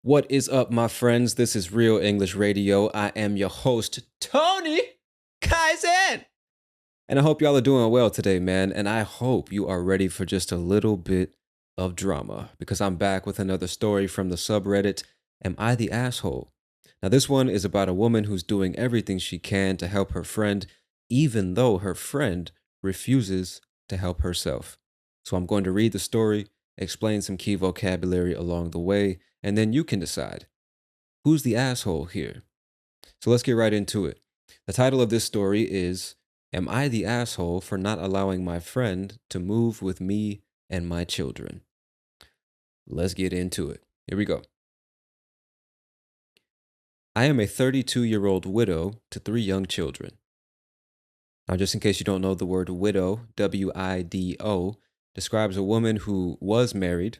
What is up, my friends? This is Real English Radio. I am your host, Tony Kaizen. And I hope y'all are doing well today, man. And I hope you are ready for just a little bit of drama because I'm back with another story from the subreddit, Am I the Asshole? Now, this one is about a woman who's doing everything she can to help her friend, even though her friend refuses to help herself. So I'm going to read the story, explain some key vocabulary along the way, and then you can decide who's the asshole here. So let's get right into it. The title of this story is Am I the Asshole for Not Allowing My Friend to Move with Me and My Children? Let's get into it. Here we go. I am a 32-year-old widow to three young children. Now, just in case you don't know, the word widow, W-I-D-O, describes a woman who was married,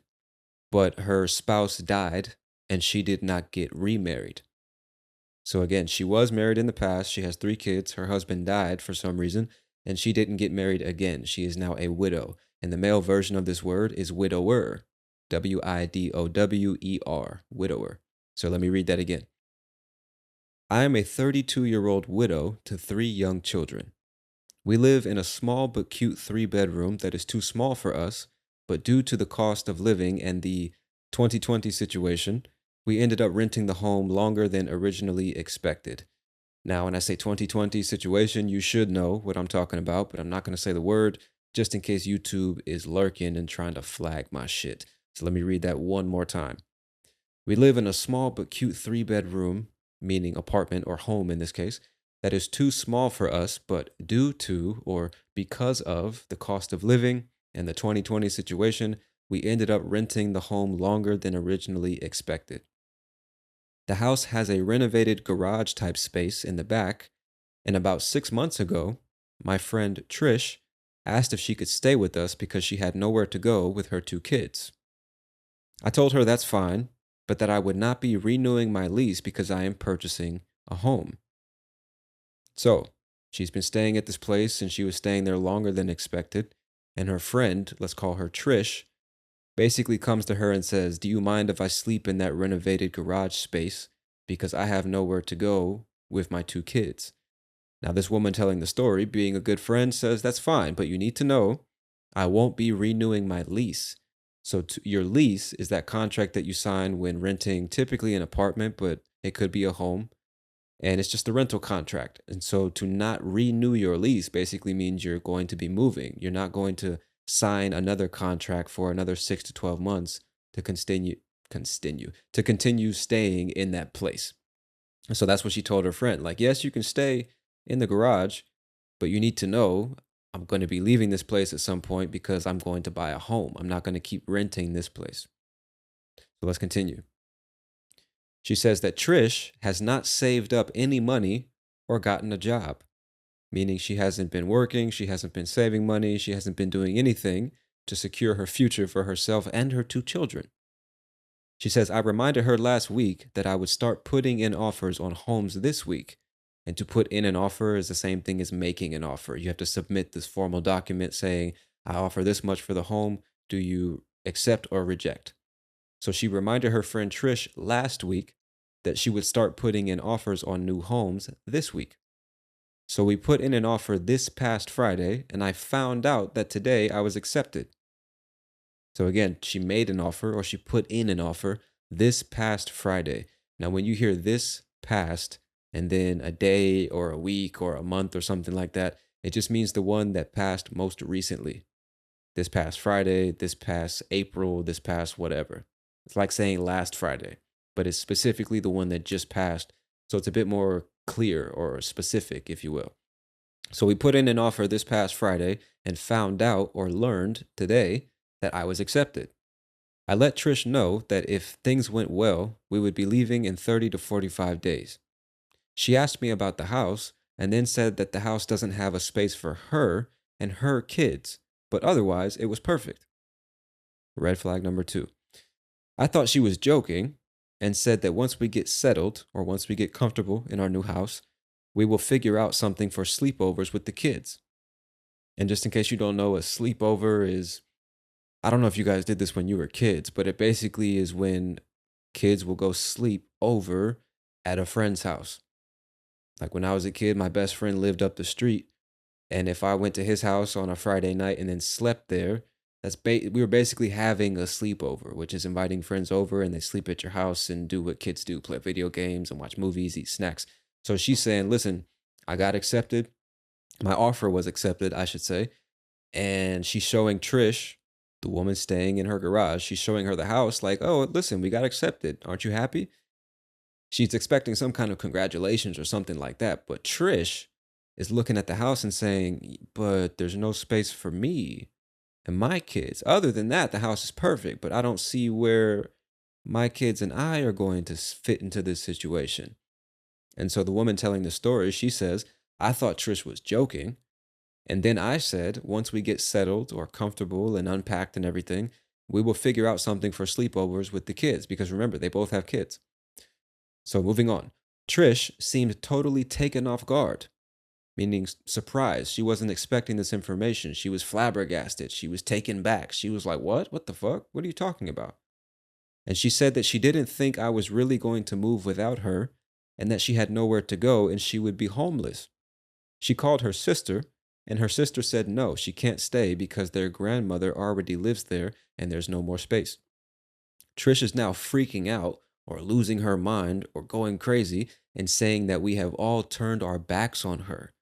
but her spouse died and she did not get remarried. So again, she was married in the past. She has three kids. Her husband died for some reason, and she didn't get married again. She is now a widow. And the male version of this word is widower. W-I-D-O-W-E-R, widower. So let me read that again. I am a 32-year-old widow to three young children. We live in a small but cute three-bedroom that is too small for us, but due to the cost of living and the 2020 situation, we ended up renting the home longer than originally expected. Now, when I say 2020 situation, you should know what I'm talking about, but I'm not going to say the word just in case YouTube is lurking and trying to flag my shit. So let me read that one more time. We live in a small but cute three-bedroom, meaning apartment or home in this case, that is too small for us, but due to or because of the cost of living and the 2020 situation, we ended up renting the home longer than originally expected. The house has a renovated garage type space in the back, and about 6 months ago, my friend Trish asked if she could stay with us because she had nowhere to go with her two kids. I told her that's fine, but that I would not be renewing my lease because I am purchasing a home. So, she's been staying at this place and she was staying there longer than expected. And her friend, let's call her Trish, basically comes to her and says, Do you mind if I sleep in that renovated garage space? Because I have nowhere to go with my two kids. Now, this woman telling the story, being a good friend, says, That's fine, but you need to know I won't be renewing my lease. So, your lease is that contract that you sign when renting typically an apartment, but it could be a home and it's just a rental contract. And so to not renew your lease basically means you're going to be moving. You're not going to sign another contract for another 6 to 12 months to continue staying in that place. And so that's what she told her friend. Like, yes, you can stay in the garage, but you need to know I'm going to be leaving this place at some point because I'm going to buy a home. I'm not going to keep renting this place. So let's continue. She says that Trish has not saved up any money or gotten a job, meaning she hasn't been working, she hasn't been saving money, she hasn't been doing anything to secure her future for herself and her two children. She says, I reminded her last week that I would start putting in offers on homes this week. And to put in an offer is the same thing as making an offer. You have to submit this formal document saying, I offer this much for the home. Do you accept or reject? So she reminded her friend Trish last week that she would start putting in offers on new homes this week. So we put in an offer this past Friday, and I found out that today I was accepted. So again, she made an offer or she put in an offer this past Friday. Now, when you hear this past and then a day or a week or a month or something like that, it just means the one that passed most recently. This past Friday, this past April, this past whatever. It's like saying last Friday, but it's specifically the one that just passed. So it's a bit more clear or specific, if you will. So we put in an offer this past Friday and found out or learned today that I was accepted. I let Trish know that if things went well, we would be leaving in 30 to 45 days. She asked me about the house and then said that the house doesn't have a space for her and her kids, but otherwise it was perfect. Red flag number 2. I thought she was joking and said that once we get settled or once we get comfortable in our new house, we will figure out something for sleepovers with the kids. And just in case you don't know, a sleepover is, I don't know if you guys did this when you were kids, but it basically is when kids will go sleep over at a friend's house. Like when I was a kid, my best friend lived up the street. And if I went to his house on a Friday night and then slept there, we were basically having a sleepover, which is inviting friends over and they sleep at your house and do what kids do, play video games and watch movies, eat snacks. So she's saying, listen, I got accepted. My offer was accepted, I should say. And she's showing Trish, the woman staying in her garage, she's showing her the house like, oh, listen, we got accepted. Aren't you happy? She's expecting some kind of congratulations or something like that. But Trish is looking at the house and saying, but there's no space for me and my kids. Other than that, the house is perfect, but I don't see where my kids and I are going to fit into this situation. And so the woman telling the story, she says, I thought Trish was joking. And then I said, once we get settled or comfortable and unpacked and everything, we will figure out something for sleepovers with the kids. Because remember, they both have kids. So moving on. Trish seemed totally taken off guard, meaning surprised. She wasn't expecting this information. She was flabbergasted. She was taken back. She was like, what? What the fuck? What are you talking about? And she said that she didn't think I was really going to move without her and that she had nowhere to go and she would be homeless. She called her sister, and her sister said no, she can't stay because their grandmother already lives there and there's no more space. Trish is now freaking out or losing her mind or going crazy and saying that we have all turned our backs on her.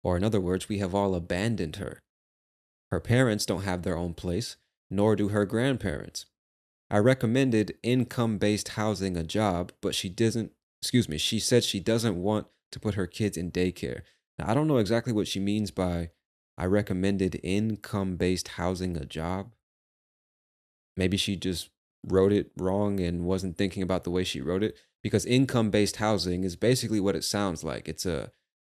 Or, in other words, we have all abandoned her. Her parents don't have their own place, nor do her grandparents. I recommended income based housing a job, but she said she doesn't want to put her kids in daycare. Now, I don't know exactly what she means by I recommended income based housing a job. Maybe she just wrote it wrong and wasn't thinking about the way she wrote it because income based housing is basically what it sounds like. It's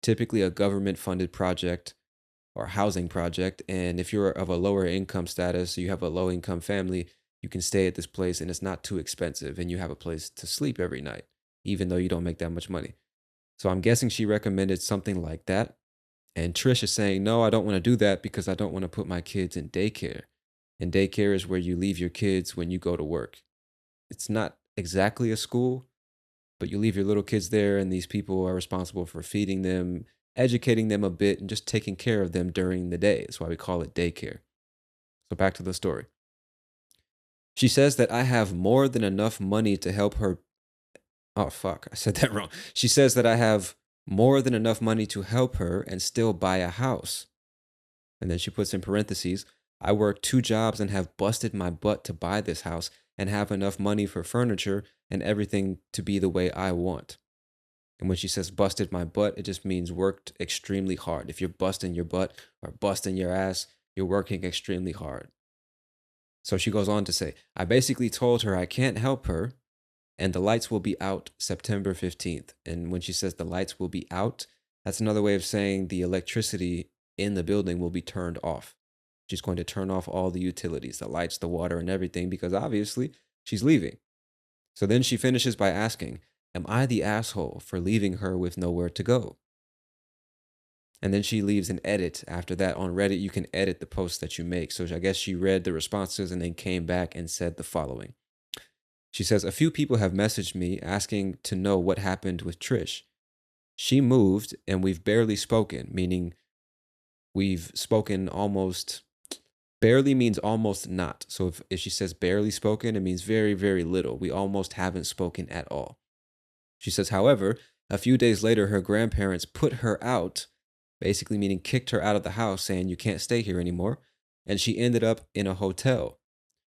typically a government funded project or housing project. And if you're of a lower income status, you have a low income family, you can stay at this place and it's not too expensive and you have a place to sleep every night, even though you don't make that much money. So I'm guessing she recommended something like that. And Trish is saying, no, I don't want to do that because I don't want to put my kids in daycare. And daycare is where you leave your kids when you go to work. It's not exactly a school, but you leave your little kids there, and these people are responsible for feeding them, educating them a bit, and just taking care of them during the day. That's why we call it daycare. So back to the story. She says that I have more than enough money to help her. Oh, fuck. I said that wrong. She says that I have more than enough money to help her and still buy a house. And then she puts in parentheses, I work 2 jobs and have busted my butt to buy this house and have enough money for furniture and everything to be the way I want. And when she says busted my butt, it just means worked extremely hard. If you're busting your butt or busting your ass, you're working extremely hard. So she goes on to say, I basically told her I can't help her and the lights will be out September 15th. And when she says the lights will be out, that's another way of saying the electricity in the building will be turned off. She's going to turn off all the utilities, the lights, the water, and everything, because obviously she's leaving. So then she finishes by asking, am I the asshole for leaving her with nowhere to go? And then she leaves an edit. After that, on Reddit, you can edit the posts that you make. So I guess she read the responses and then came back and said the following. She says, a few people have messaged me asking to know what happened with Trish. She moved and we've barely spoken, meaning we've spoken almost, barely means almost not. So if she says barely spoken, it means very, very little. We almost haven't spoken at all. She says, however, a few days later, her grandparents put her out, basically meaning kicked her out of the house saying you can't stay here anymore. And she ended up in a hotel.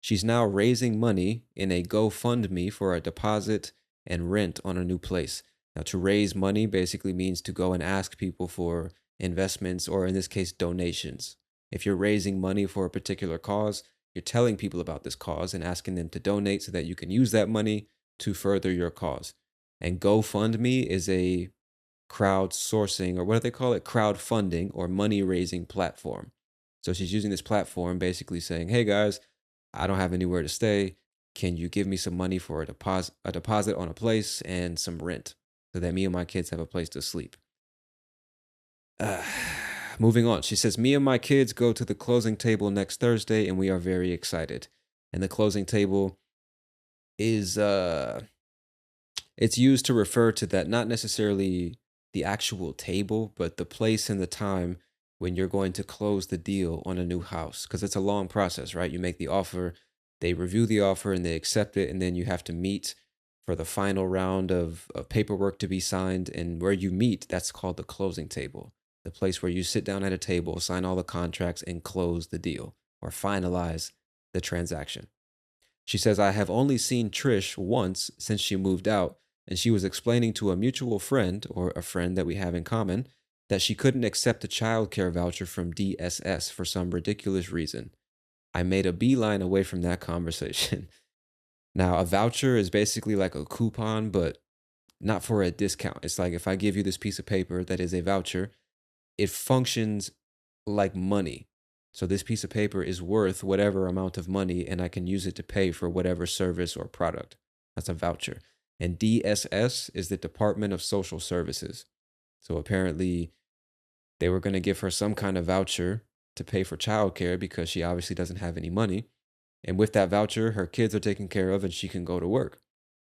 She's now raising money in a GoFundMe for a deposit and rent on a new place. Now, to raise money basically means to go and ask people for investments, or in this case, donations. If you're raising money for a particular cause, you're telling people about this cause and asking them to donate so that you can use that money to further your cause. And GoFundMe is a crowdsourcing, or what do they call it? Crowdfunding or money raising platform. So she's using this platform basically saying, hey guys, I don't have anywhere to stay. Can you give me some money for a deposit on a place and some rent so that me and my kids have a place to sleep? Moving on. She says, me and my kids go to the closing table next Thursday and we are very excited. And the closing table is It's used to refer to that, not necessarily the actual table, but the place and the time when you're going to close the deal on a new house. Because it's a long process, right? You make the offer, they review the offer and they accept it, and then you have to meet for the final round of paperwork to be signed. And where you meet, that's called the closing table, the place where you sit down at a table, sign all the contracts, and close the deal or finalize the transaction. She says, I have only seen Trish once since she moved out, and she was explaining to a mutual friend or a friend that we have in common that she couldn't accept a childcare voucher from DSS for some ridiculous reason. I made a beeline away from that conversation. Now, a voucher is basically like a coupon, but not for a discount. It's like if I give you this piece of paper that is a voucher, it functions like money. So this piece of paper is worth whatever amount of money, and I can use it to pay for whatever service or product. That's a voucher. And DSS is the Department of Social Services. So apparently they were going to give her some kind of voucher to pay for childcare because she obviously doesn't have any money. And with that voucher, her kids are taken care of and she can go to work.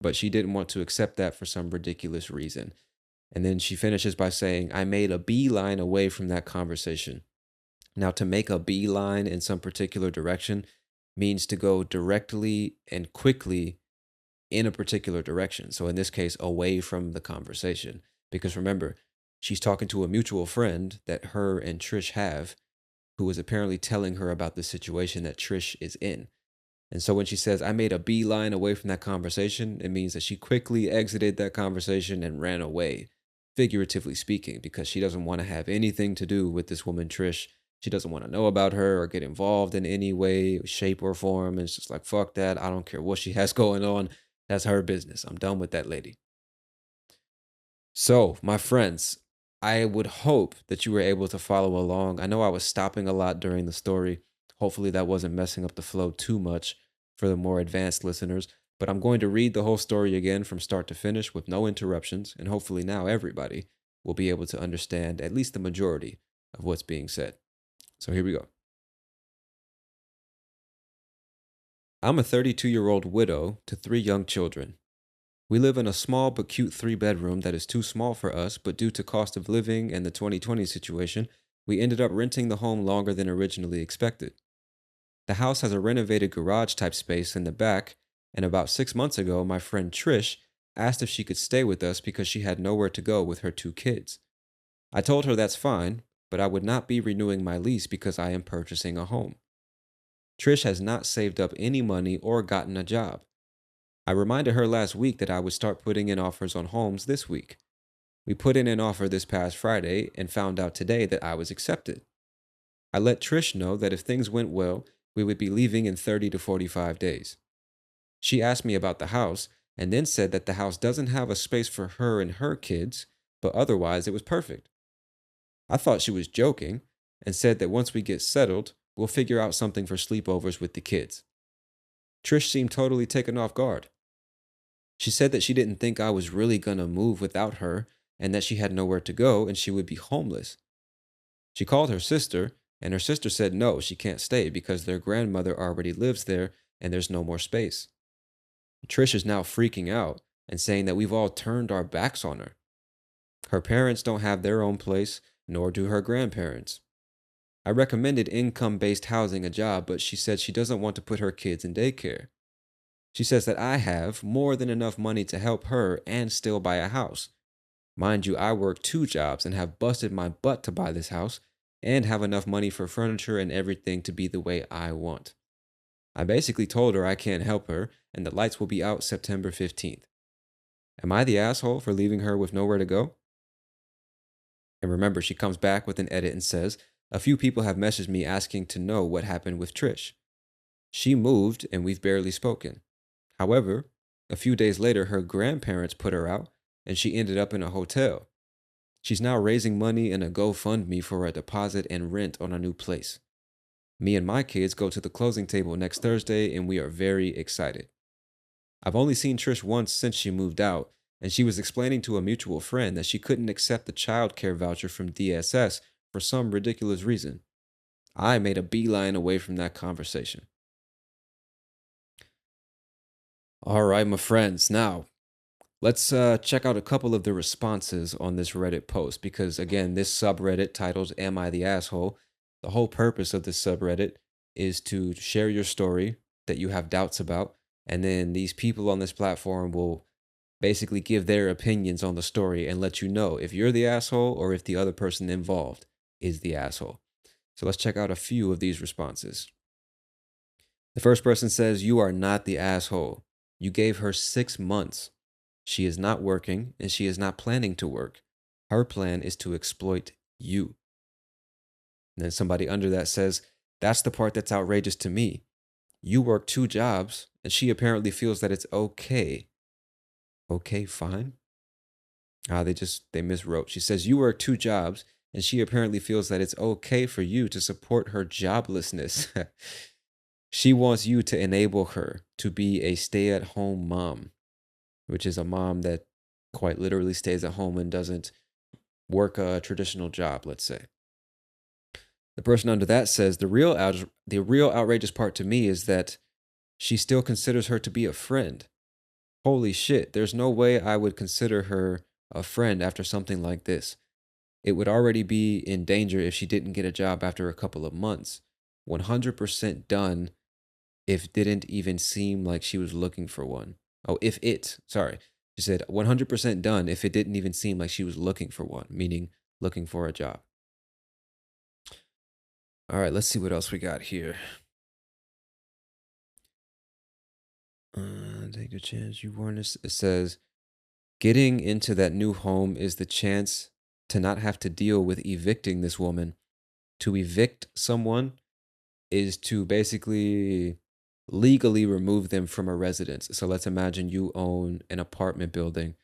But she didn't want to accept that for some ridiculous reason. And then she finishes by saying, I made a beeline away from that conversation. Now, to make a beeline in some particular direction means to go directly and quickly in a particular direction. So, in this case, away from the conversation. Because remember, she's talking to a mutual friend that her and Trish have, who is apparently telling her about the situation that Trish is in. And so when she says, I made a beeline away from that conversation, it means that she quickly exited that conversation and ran away, figuratively speaking, because she doesn't want to have anything to do with this woman, Trish. She doesn't want to know about her or get involved in any way, shape, or form. And it's just like, fuck that. I don't care what she has going on. That's her business. I'm done with that lady. So, my friends, I would hope that you were able to follow along. I know I was stopping a lot during the story. Hopefully, that wasn't messing up the flow too much for the more advanced listeners. But I'm going to read the whole story again from start to finish with no interruptions. And hopefully, now everybody will be able to understand at least the majority of what's being said. So, here we go. I'm a 32-year-old widow to 3 young children. We live in a small but cute 3 bedroom that is too small for us, but due to cost of living and the 2020 situation, we ended up renting the home longer than originally expected. The house has a renovated garage type space in the back, and about 6 months ago, my friend Trish asked if she could stay with us because she had nowhere to go with her 2 kids. I told her that's fine, but I would not be renewing my lease because I am purchasing a home. Trish has not saved up any money or gotten a job. I reminded her last week that I would start putting in offers on homes this week. We put in an offer this past Friday and found out today that I was accepted. I let Trish know that if things went well, we would be leaving in 30 to 45 days. She asked me about the house and then said that the house doesn't have a space for her and her kids, but otherwise it was perfect. I thought she was joking and said that once we get settled, we'll figure out something for sleepovers with the kids. Trish seemed totally taken off guard. She said that she didn't think I was really gonna move without her and that she had nowhere to go and she would be homeless. She called her sister, and her sister said no, she can't stay because their grandmother already lives there and there's no more space. Trish is now freaking out and saying that we've all turned our backs on her. Her parents don't have their own place, nor do her grandparents. I recommended income based housing a job, but she said she doesn't want to put her kids in daycare. She says that I have more than enough money to help her and still buy a house. Mind you, I work 2 jobs and have busted my butt to buy this house and have enough money for furniture and everything to be the way I want. I basically told her I can't help her and the lights will be out September 15th. Am I the asshole for leaving her with nowhere to go? And remember, she comes back with an edit and says, a few people have messaged me asking to know what happened with Trish. She moved and we've barely spoken. However, a few days later, her grandparents put her out and she ended up in a hotel. She's now raising money in a GoFundMe for a deposit and rent on a new place. Me and my kids go to the closing table next Thursday and we are very excited. I've only seen Trish once since she moved out, and she was explaining to a mutual friend that she couldn't accept the child care voucher from DSS for some ridiculous reason. I made a beeline away from that conversation. All right, my friends. Now, Let's check out a couple of the responses on this Reddit post because, again, this subreddit titled Am I the Asshole? The whole purpose of this subreddit is to share your story that you have doubts about. And then these people on this platform will basically give their opinions on the story and let you know if you're the asshole or if the other person involved is the asshole. So let's check out a few of these responses. The first person says, You are not the asshole. You gave her 6 months. She is not working and she is not planning to work. Her plan is to exploit you. And then somebody under that says, That's the part that's outrageous to me. You work 2 jobs and she apparently feels that it's okay. Okay, fine. They miswrote. She says, You work 2 jobs and she apparently feels that it's okay for you to support her joblessness. She wants you to enable her to be a stay at home mom, which is a mom that quite literally stays at home and doesn't work a traditional job, let's say. The person under that says the real outrageous part to me is that she still considers her to be a friend. Holy shit, there's no way I would consider her a friend after something like this. It would already be in danger if she didn't get a job after a couple of months. 100% done if didn't even seem like she was looking for one. Oh, sorry. She said 100% done if it didn't even seem like she was looking for one, meaning looking for a job. All right, let's see what else we got here. Take a chance. You warned us. It says, getting into that new home is the chance to not have to deal with evicting this woman. To evict someone is to basically legally remove them from a residence. So let's imagine you own an apartment building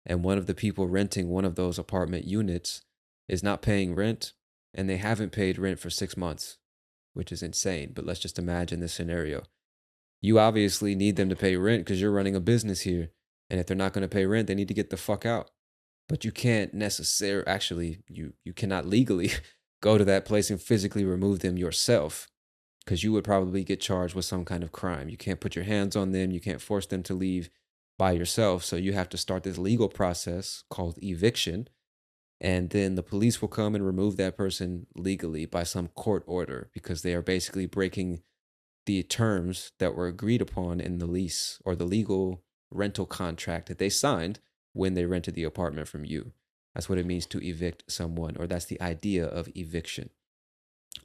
and one of the people renting one of those apartment units is not paying rent and they haven't paid rent for 6 months, which is insane. But let's just imagine this scenario. You obviously need them to pay rent because you're running a business here. And if they're not going to pay rent, they need to get the fuck out. But you can't necessarily, actually, you cannot legally go to that place and physically remove them yourself because you would probably get charged with some kind of crime. You can't put your hands on them. You can't force them to leave by yourself. So you have to start this legal process called eviction. And then the police will come and remove that person legally by some court order because they are basically breaking the terms that were agreed upon in the lease or the legal rental contract that they signed when they rented the apartment from you. That's what it means to evict someone, or that's the idea of eviction.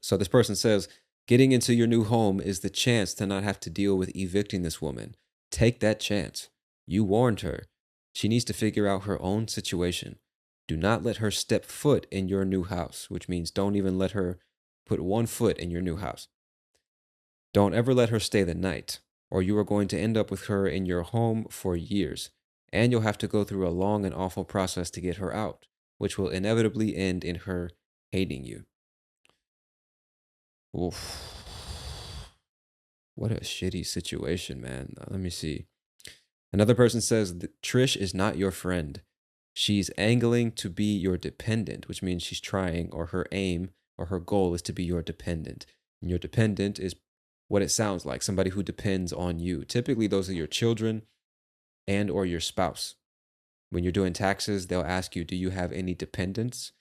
So this person says, getting into your new home is the chance to not have to deal with evicting this woman. Take that chance. You warned her. She needs to figure out her own situation. Do not let her step foot in your new house, which means don't even let her put one foot in your new house. Don't ever let her stay the night, or you are going to end up with her in your home for years, and you'll have to go through a long and awful process to get her out, which will inevitably end in her hating you. Oof. What a shitty situation, man. Let me see. Another person says, Trish is not your friend. She's angling to be your dependent, which means she's trying, or her aim, or her goal is to be your dependent. And your dependent is what it sounds like, somebody who depends on you. Typically, those are your children and or your spouse. When you're doing taxes, they'll ask you, do you have any dependents?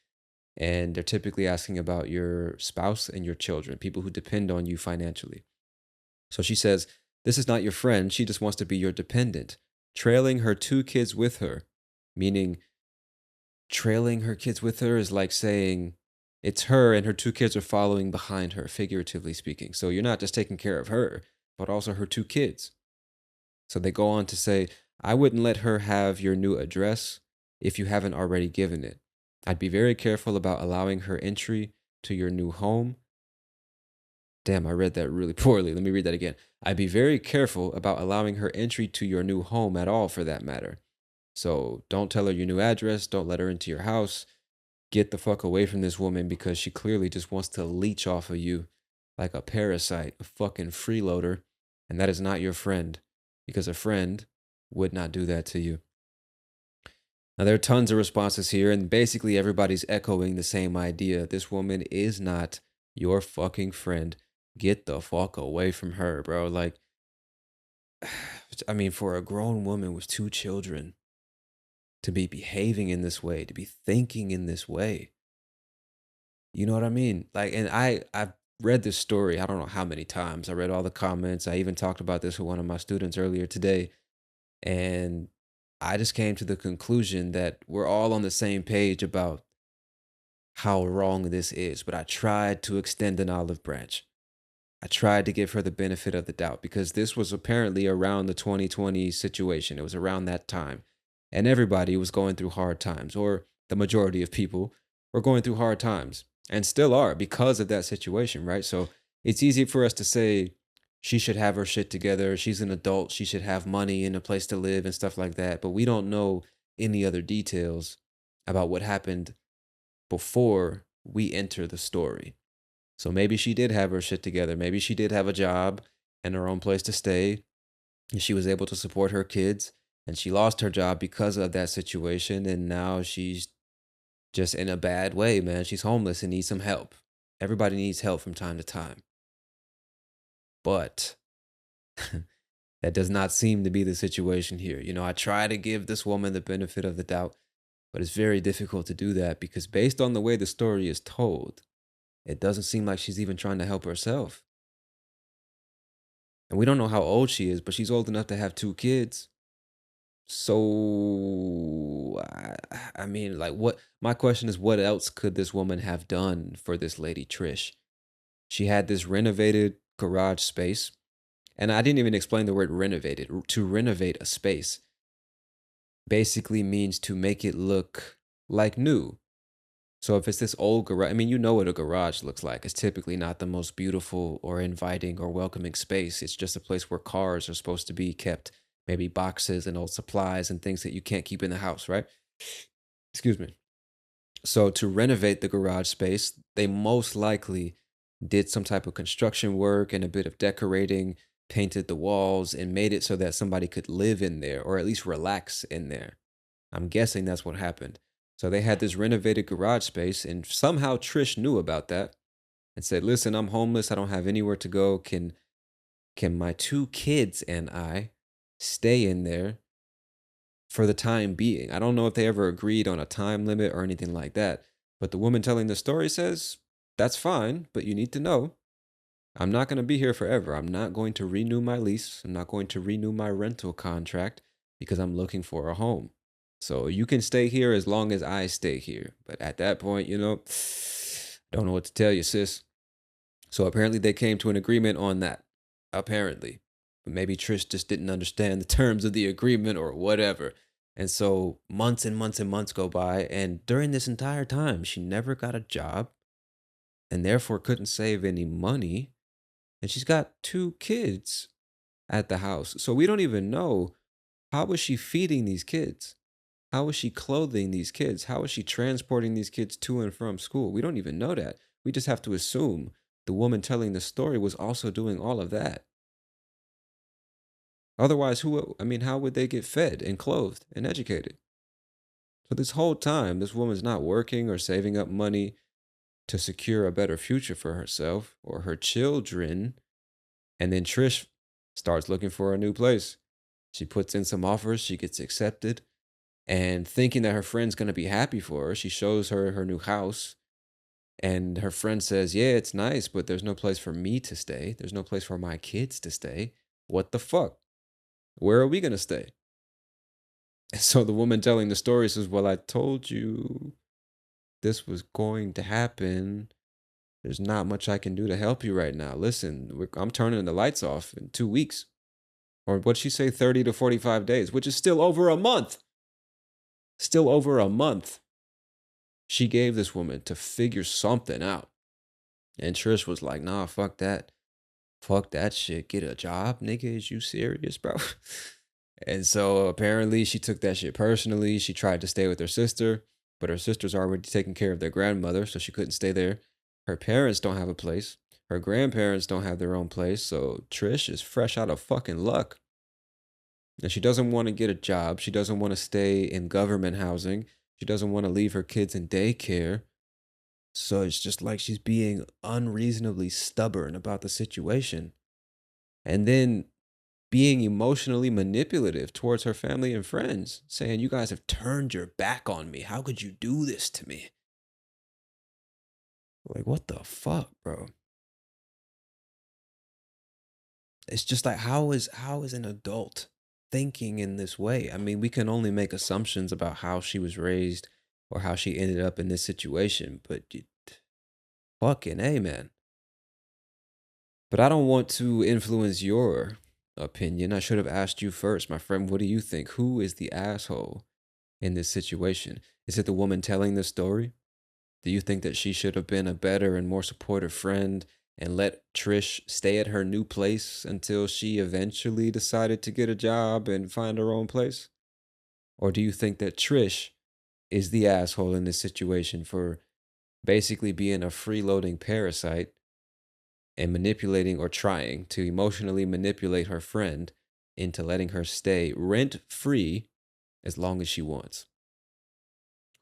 And they're typically asking about your spouse and your children, people who depend on you financially. So she says, this is not your friend. She just wants to be your dependent. Trailing her 2 kids with her, meaning trailing her kids with her is like saying it's her and her 2 kids are following behind her, figuratively speaking. So you're not just taking care of her, but also her 2 kids. So they go on to say, I wouldn't let her have your new address if you haven't already given it. I'd be very careful about allowing her entry to your new home. Damn, I read that really poorly. Let me read that again. I'd be very careful about allowing her entry to your new home at all, for that matter. So don't tell her your new address. Don't let her into your house. Get the fuck away from this woman because she clearly just wants to leech off of you like a parasite, a fucking freeloader. And that is not your friend, because a friend would not do that to you. Now, there are tons of responses here, and basically everybody's echoing the same idea. This woman is not your fucking friend. Get the fuck away from her, bro. Like, I mean, for a grown woman with 2 children to be behaving in this way, to be thinking in this way. You know what I mean? Like, and I've read this story, I don't know how many times. I read all the comments. I even talked about this with one of my students earlier today. And I just came to the conclusion that we're all on the same page about how wrong this is. But I tried to extend an olive branch. I tried to give her the benefit of the doubt because this was apparently around the 2020 situation. It was around that time. And everybody was going through hard times, or the majority of people were going through hard times and still are because of that situation, right? So it's easy for us to say she should have her shit together. She's an adult. She should have money and a place to live and stuff like that. But we don't know any other details about what happened before we enter the story. So maybe she did have her shit together. Maybe she did have a job and her own place to stay. And she was able to support her kids. And she lost her job because of that situation. And now she's just in a bad way, man. She's homeless and needs some help. Everybody needs help from time to time. But that does not seem to be the situation here. You know, I try to give this woman the benefit of the doubt, but it's very difficult to do that because based on the way the story is told, it doesn't seem like she's even trying to help herself. And we don't know how old she is, but she's old enough to have two kids. So, I mean, like, what? My question is, what else could this woman have done for this lady, Trish? She had this renovated garage space. And I didn't even explain the word renovated. To renovate a space basically means to make it look like new. So if it's this old garage, I mean, you know what a garage looks like. It's typically not the most beautiful or inviting or welcoming space. It's just a place where cars are supposed to be kept, maybe boxes and old supplies and things that you can't keep in the house, right? Excuse me. So to renovate the garage space, they most likely did some type of construction work and a bit of decorating, painted the walls, and made it so that somebody could live in there or at least relax in there. I'm guessing that's what happened. So they had this renovated garage space, and somehow Trish knew about that and said, "Listen, I'm homeless. I don't have anywhere to go. Can my two kids and I stay in there for the time being?" I don't know if they ever agreed on a time limit or anything like that. But the woman telling the story says, "That's fine, but you need to know I'm not going to be here forever. I'm not going to renew my lease. I'm not going to renew my rental contract because I'm looking for a home. So you can stay here as long as I stay here. But at that point, don't know what to tell you, sis." So apparently they came to an agreement on that. Apparently. But maybe Trish just didn't understand the terms of the agreement or whatever. And so months and months and months go by. And during this entire time, she never got a job and therefore couldn't save any money. And she's got two kids at the house. So we don't even know, how was she feeding these kids? How was she clothing these kids? How was she transporting these kids to and from school? We don't even know that. We just have to assume the woman telling the story was also doing all of that. Otherwise, I mean, how would they get fed and clothed and educated? So this whole time, this woman's not working or saving up money to secure a better future for herself or her children. And then Trish starts looking for a new place. She puts in some offers, she gets accepted, and thinking that her friend's going to be happy for her, she shows her her new house. And her friend says, "Yeah, it's nice, but there's no place for me to stay. There's no place for my kids to stay. What the fuck? Where are we going to stay?" And so the woman telling the story says, "Well, I told you this was going to happen. There's not much I can do to help you right now. Listen, I'm turning the lights off in 2 weeks." Or what'd she say, 30 to 45 days, which is still over a month. Still over a month. She gave this woman to figure something out. And Trish was like, "Nah, fuck that. Fuck that shit. Get a job, nigga. Is you serious, bro?" And so apparently she took that shit personally. She tried to stay with her sister, but her sister's already taking care of their grandmother, so she couldn't stay there. Her parents don't have a place. Her grandparents don't have their own place. So Trish is fresh out of fucking luck. And she doesn't want to get a job. She doesn't want to stay in government housing. She doesn't want to leave her kids in daycare. So it's just like she's being unreasonably stubborn about the situation. And then being emotionally manipulative towards her family and friends, saying, "You guys have turned your back on me. How could you do this to me?" Like, what the fuck, bro? It's just like how is an adult thinking in this way? I mean, we can only make assumptions about how she was raised or how she ended up in this situation, but fucking A, man. But I don't want to influence your opinion. I should have asked you first, my friend. What do you think? Who is the asshole in this situation? Is it the woman telling the story? Do you think that she should have been a better and more supportive friend and let Trish stay at her new place until she eventually decided to get a job and find her own place? Or do you think that Trish is the asshole in this situation for basically being a freeloading parasite and manipulating or trying to emotionally manipulate her friend into letting her stay rent free as long as she wants?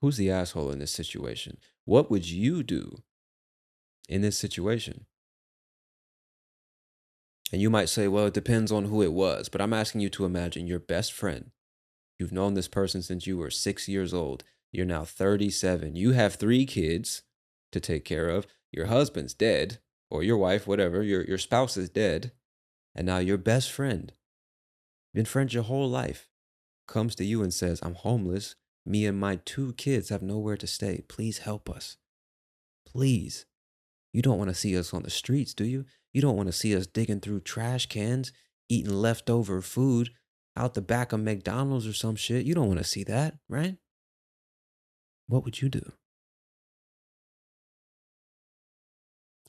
Who's the asshole in this situation? What would you do in this situation? And you might say, well, it depends on who it was, but I'm asking you to imagine your best friend. You've known this person since you were 6 years old. You're now 37. You have 3 kids to take care of. Your husband's dead, or your wife, whatever. Your spouse is dead. And now your best friend, been friends your whole life, comes to you and says, I'm homeless. Me and my 2 kids have nowhere to stay. Please help us. Please. You don't want to see us on the streets, do you? You don't want to see us digging through trash cans, eating leftover food out the back of McDonald's or some shit. You don't want to see that, right? What would you do?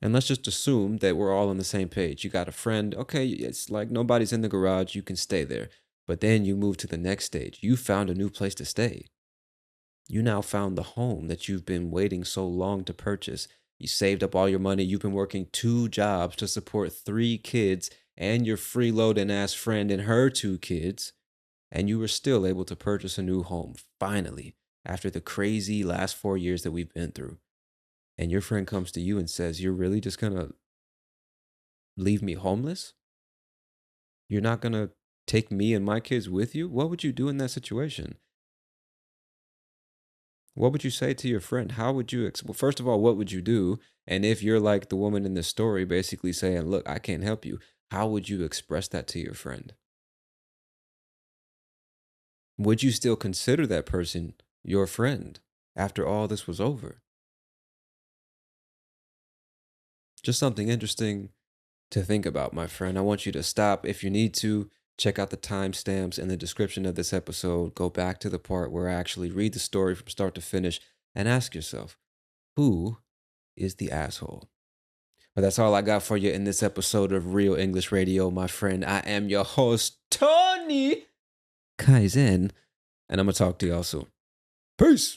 And let's just assume that we're all on the same page. You got a friend. Okay, it's like nobody's in the garage. You can stay there. But then you move to the next stage. You found a new place to stay. You now found the home that you've been waiting so long to purchase. You saved up all your money. You've been working 2 jobs to support 3 kids and your freeloading ass friend and her 2 kids. And you were still able to purchase a new home, finally, after the crazy last 4 years that we've been through. And your friend comes to you and says, you're really just going to leave me homeless? You're not going to take me and my kids with you? What would you do in that situation? What would you say to your friend? How would you, well, first of all, what would you do? And if you're like the woman in the story, basically saying, look, I can't help you, how would you express that to your friend? Would you still consider that person your friend after all this was over? Just something interesting to think about, my friend. I want you to stop. If you need to, check out the timestamps in the description of this episode. Go back to the part where I actually read the story from start to finish and ask yourself, who is the asshole? But that's all I got for you in this episode of Real English Radio, my friend. I am your host, Tony Kaizen, and I'm going to talk to y'all soon. Peace.